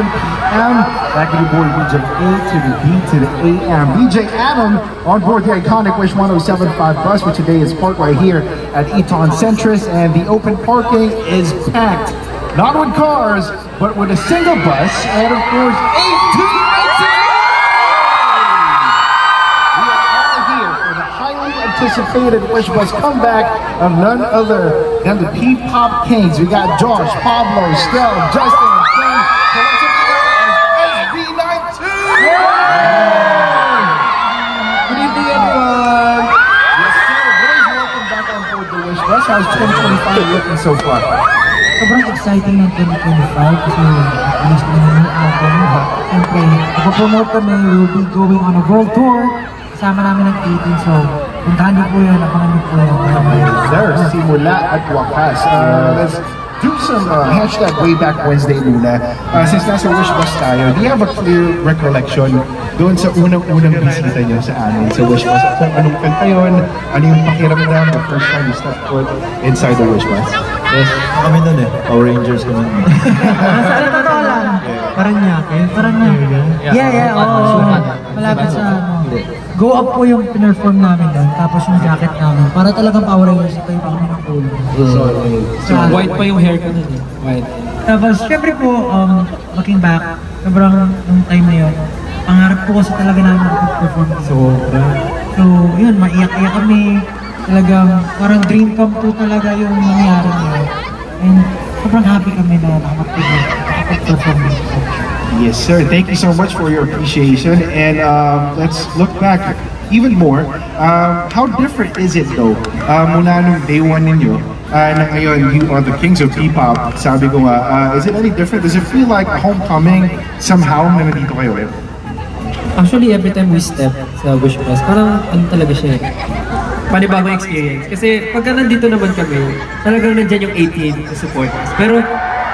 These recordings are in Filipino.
p.m. Back to your boy DJ A to the B to the AM. DJ Adam on board the iconic Wish 1075 bus, which today is parked right here at Eton Centris, and the open parking is packed. Not with cars, but with a single bus, and of course, 18 anticipated Wish Bus comeback of none other than the P-Pop Kings. We got Josh, Pablo, Stell, Justin, and Ken, collectively known as SB92. Good evening, everyone. Yes, sir. Boys, welcome back on board the Wish Bus. How's 2025 looking so far? Sobrang exciting ng 2025 kasi alis na yung album. Siyempre, nag-promote kami, we'll be going on a world tour. Kasama namin ang 18, so puntahan niyo po yun, abangan niyo po yun. Sir, simula at wakas. Let's do some hashtag way back Wednesday muna. Since nasa Wish Bus tayo, do you have a clear recollection doon sa unang-unang bisita niyo sa amin sa Wish Bus? Kung anong kanta yun, ano yung pakiramdam the first time you stepped foot inside the Wish Bus? Yes, kami nun eh. Power Rangers kami nun. Sa totoo lang. Paranaque. Yeah, oo. Malapit sa Go Up po yung pinerform namin doon, tapos yung jacket namin. Para talagang Power Rangers, ito yung pa kami ng ulo. So, white pa yung hair ko nun eh. White. Tapos, syempre po, looking back, sobrang nung time na yun, pangarap po kasi talaga namin makapag-perform. So, yun, maiyak-iyak kami. Talagang parang dream come true talaga yung nangyari niya. And sobrang happy kami na nakapag-perform dito. Yes, sir. Thank you so much for your appreciation. And let's look back even more. How different is it though? Mula nung day one ninyo, na ngayon, you are the kings of P-pop. Sabi ko nga, is it any different? Does it feel like a homecoming somehow na nandito kayo eh? Actually, every time we step sa Wish Bus, parang ano talaga siya eh. Panibagong experience. Kasi pagka nandito naman kami, talagang nandyan yung 18 to support us. Pero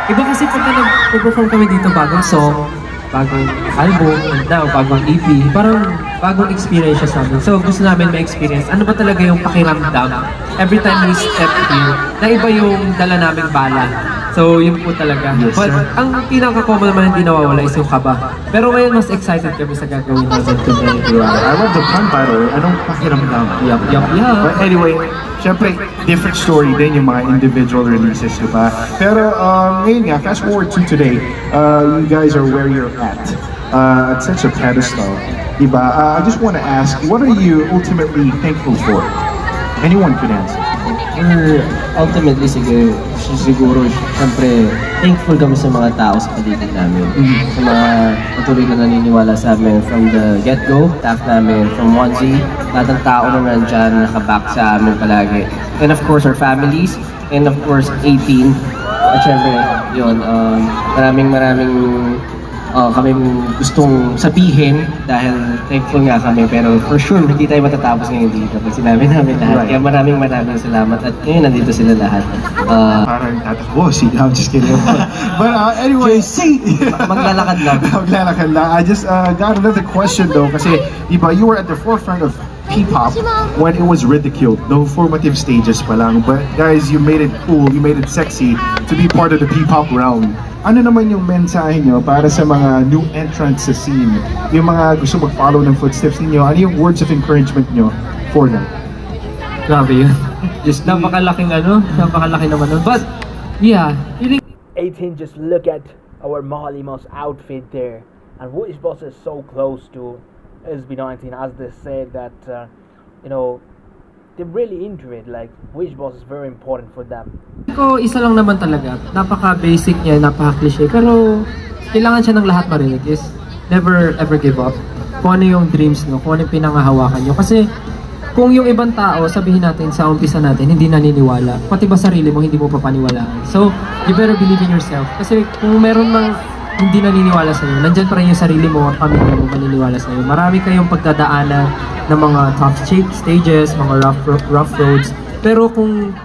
iba kasi pagka nag-perform kami dito, bagong song, bagong album, o bagong EP, parang bagong experience siya sa amin. So gusto namin ma-experience ano ba talaga yung pakiramdam every time we step here, na iba yung dala naming bala. So yun po talaga. Yes, But sir. ang pinaka-common naman hindi nawawala is yung kaba. Pero ngayon mas excited kami sa gagawin natin today. I love the pun, by the way. Anong pakiramdam? Yup. But anyway, syempre, different story din yung mga individual releases, di ba? Pero ngayon nga, fast forward to today, you guys are where you're at such a pedestal, di ba? I just want to ask, what are you ultimately thankful for? Anyone can answer. Ultimately, siguro, syempre, thankful kami sa mga tao sa paligid namin. Sa mga patuloy na naniniwala sa amin from the get-go, staff namin, from 1Z, lahat ng tao na nandyan, nakaback sa amin palagi. And of course, our families, and of course, 18. At syempre, yun, maraming kami gustong sabihin dahil thankful nga kami, pero for sure hindi tayo matatapos ngayon dito pag sinabi namin lahat. Kaya maraming salamat at ngayon nandito sila lahat. Parang tatakbo, I'm just kidding. But anyway, Maglalakad lang. Maglalakad lang. I just got another question though, kasi diba, you were at the forefront of P-pop when it was ridiculed, no formative stages pa lang. But guys, you made it cool, you made it sexy to be part of the P-pop realm. Ano naman yung mensahe nyo para sa mga new entrants sa scene? Yung mga gusto mag-follow ng footsteps ninyo, ano yung words of encouragement nyo for them? Grabe yun. Just napakalaking naman nun. But, yeah, feeling 18, just look at our Mahalimos outfit there, and Wish Bus is so close to SB19, as they said that they're really into it. Like, Wish Bus is very important for them. ko isa lang naman talaga. Napaka-basic niya, napaka-cliche. Pero kailangan siya ng lahat marinig is never ever give up. Kung ano yung dreams nyo, kung ano yung pinangahawakan nyo. Kasi kung yung ibang tao, sabihin natin sa umpisa natin, hindi naniniwala, pati ba sarili mo, hindi mo papaniwalaan. So, you better believe in yourself. Kasi kung meron mang hindi naniniwala sa'yo, nandyan pa rin yung sarili mo at pamilya mo maniniwala sa'yo. Marami kayong pagdadaanan ng mga tough stages, mga rough roads. Pero kung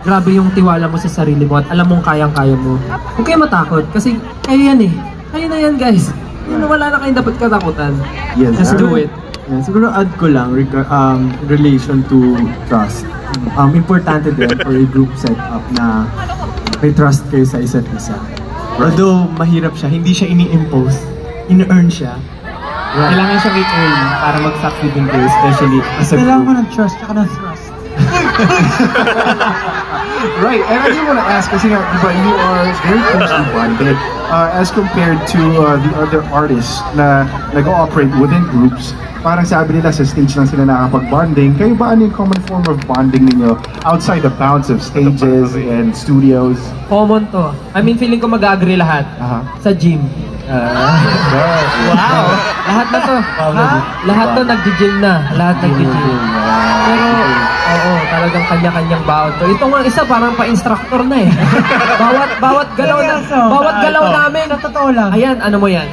grabe yung tiwala mo sa sarili mo at alam mong kayang-kaya mo, huwag kayo matakot kasi kayo yan eh. Kayo na yan, guys. Wala na kayong dapat katakutan. Yes, Just do it. Yeah, siguro add ko lang relation to trust. Importante din for a group setup na may trust kayo sa isa't isa. Although mahirap siya, hindi siya ini-impose. In-earn siya. Kailangan siyang i-earn para mag-succeed din kayo, especially as a Kailangan mo group. ng trust tsaka ng thrust. Right, and I do want to ask, kasi nga, diba, you are very closely bonded as compared to the other artists na nag-ooperate within groups. Parang sabi nila sa stage lang sila nakakapag-bonding. Kayo ba ano yung common form of bonding ninyo outside the bounds of stages and studios? Common to. I mean, feeling ko mag-agree lahat. Aha. Sa gym. Wow! Lahat na to. Lahat to nag-gym na. Lahat nag-gym. Pero, oo, talagang kanya-kanyang baon to. Ito nga isa, parang pa-instructor na eh. bawat galaw na, bawat galaw namin. Sa totoo lang. Ayan, ano mo yan?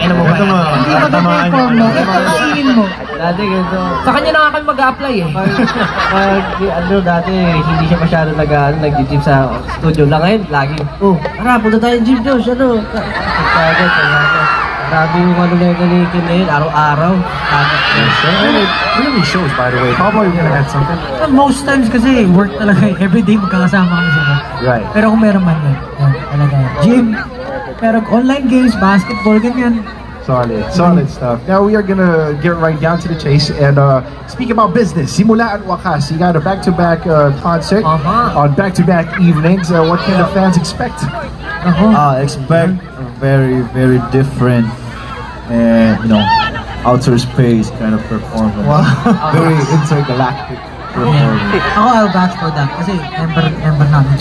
Ano mo ba yan? Hindi ka mag-perform mo. Kakainin mo. Dati ganito. Sa kanya na nga kami mag-apply eh. Dati hindi siya masyado nag-gym sa studio lang ngayon. Lagi, tara, punta tayo ng gym, Josh, Kagad, grabe yung nagalikin na yun, araw-araw. Really shows, by the way. Papa, you're gonna add something? Most times kasi work talaga everyday magkakasama kami sila. Right. Pero kung meron man yan, talaga. Gym. Pero online games, basketball, ganyan. Solid stuff. Now we are gonna get right down to the chase and speak about business. Simula at Wakas, you got a back-to-back concert on back-to-back evenings. What can the fans expect? Expect a very, very different and outer space kind of performance. Very intergalactic performance. Ako, I'll vouch for that kasi member namin.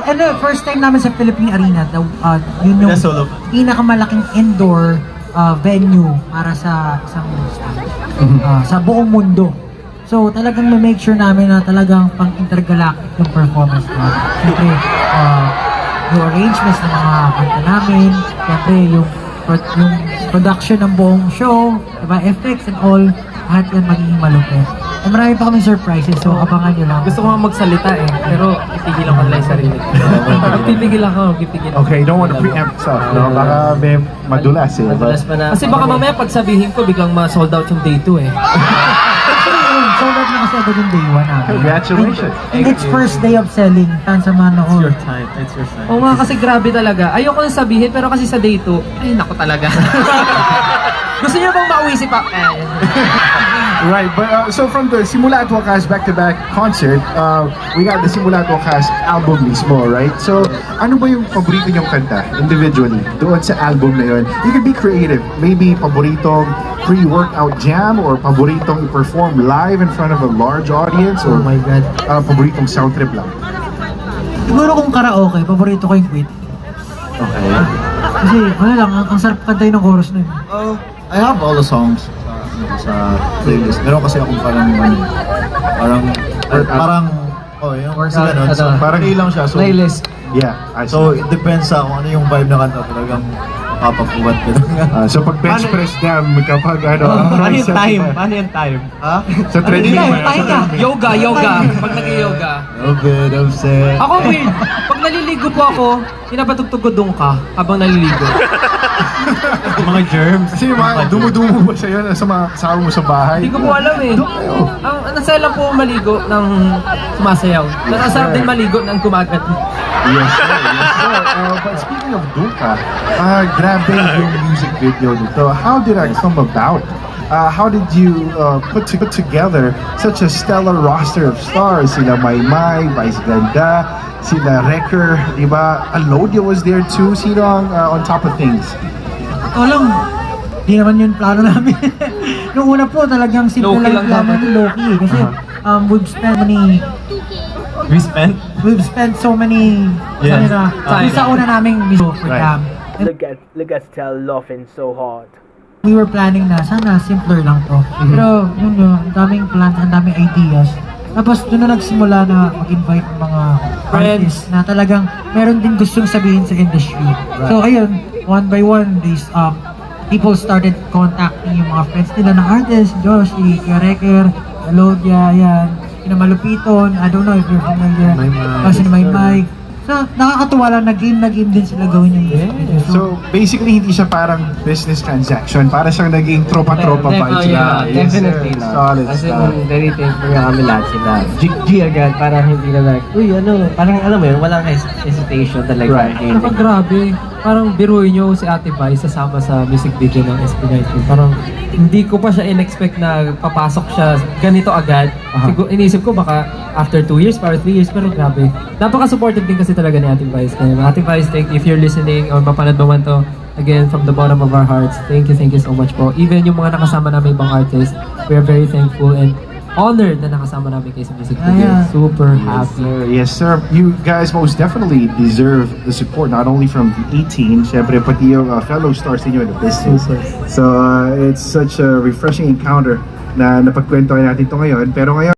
Pero, first time namin sa Philippine Arena, yun yung pinakamalaking indoor venue para sa isang stage. Sa buong mundo. So, talagang make sure namin na talagang pang-intergalactic yung performance namin. Siyempre, yung arrangements ng mga kanta namin, siyempre yung production ng buong show, diba, effects and all, lahat yan magiging malupit. And marami pa kaming surprises, so abangan nyo lang. Gusto ko nga magsalita eh, pero ipigilan ko lang yung sarili ko. Magpipigil ako, magpipigil. Okay, don't want to preempt stuff, no? Baka may madulas eh. Madulas pa na. Kasi baka mamaya pag sabihin ko, biglang ma-sold out yung day 2 eh. Sold out na kasi agad yung day 1 namin. Congratulations. And it's first day of selling, tan sa manood. It's your time. Oo nga, kasi grabe talaga. Ayoko na sabihin, pero kasi sa day 2, ay naku talaga. Gusto niyo bang mauwi si Pap? Right, but so from the Simula at Wakas back-to-back concert, we got the Simula at Wakas album mismo, right? So, ano ba yung paborito niyong kanta individually doon sa album na yun? You can be creative. Maybe paboritong pre-workout jam or paboritong i-perform live in front of a large audience or my God. Paboritong sound trip lang. Siguro kung karaoke, paborito ko yung Quit. Okay. Kasi, ano lang, ang sarap kantay ng chorus na yun. I have all the songs sa playlist. Meron kasi akong parang yung sa ganun. So, parang ilang siya. So, Playlist. Yeah, I see. So, it depends sa kung ano yung vibe na kanta. Talagang mapapapubat ka lang. So pag bench press jam, kapag Paano yung time? Paano yung time? Ha? sa treadmill mo. Yoga. Pag nag-yoga. A bit upset. Ako weird. Pag naliligo po ako, pinapatugtog ko doon ka habang naliligo. Mga germs. Kasi yung mga dumudumo ba sa'yo sa mga kasama mo sa bahay? Hindi ko po alam eh. Ang nasaya lang po maligo ng sumasayaw. Nasasarap din maligo ng kumagat. Yes, sir. Yes, sir. But speaking of Duka, grabe yung music video nito. How did that come about? How did you put together such a stellar roster of stars? Sila Maymay, Vice Ganda, sila Wrecker, di ba? Alodia was there too. Sino ang on top of things? Alam, di naman yun plano namin. Nung una po talagang simple Low-key lang lang plano dapat. ni Loki. Kasi we've spent so many Time. sa una naming mission for Right. them. And Look at Stell laughing so hard. we were planning na sana simpler lang to. Pero yun yung ang daming plans, ang daming ideas. Tapos doon na nagsimula na mag-invite ng mga artists na talagang meron din gustong sabihin sa industry. So ayun, one by one, these people started contacting yung mga friends nila na artists, Josh, si Wrecker, Alodia, yan, Malupiton, I don't know if you're familiar, si Maymay. So, nakakatuwa lang, nag-game din sila gawin yung music video. So basically hindi siya parang business transaction, para siyang naging tropa-tropa vibes na. Yes, sir. Definitely na. Solid Kasi stuff. very thankful nga kami lahat sila. G agad, parang hindi na like, uy ano, parang alam mo yun, walang hesitation talaga. Right. Saka grabe, parang biruin nyo si Ate Vice sasama sa music video ng SB19. Parang hindi ko pa siya in-expect na papasok siya ganito agad. Siguro, inisip ko baka after 2 years, para 3 years, pero grabe. Napaka-supportive din kasi talaga ni Ate Vice. Kaya Ate Vice, if you're listening or mapanood mo man to, again, from the bottom of our hearts, thank you so much po. Even yung mga nakasama namin ibang artists, we are very thankful and honored na nakasama namin kayo sa music video. Yeah. Super happy. Yes, sir. You guys most definitely deserve the support, not only from the 18, syempre pati yung fellow stars ninyo in the business. So it's such a refreshing encounter na napagkwentuhan natin ito ngayon. Pero ngayon,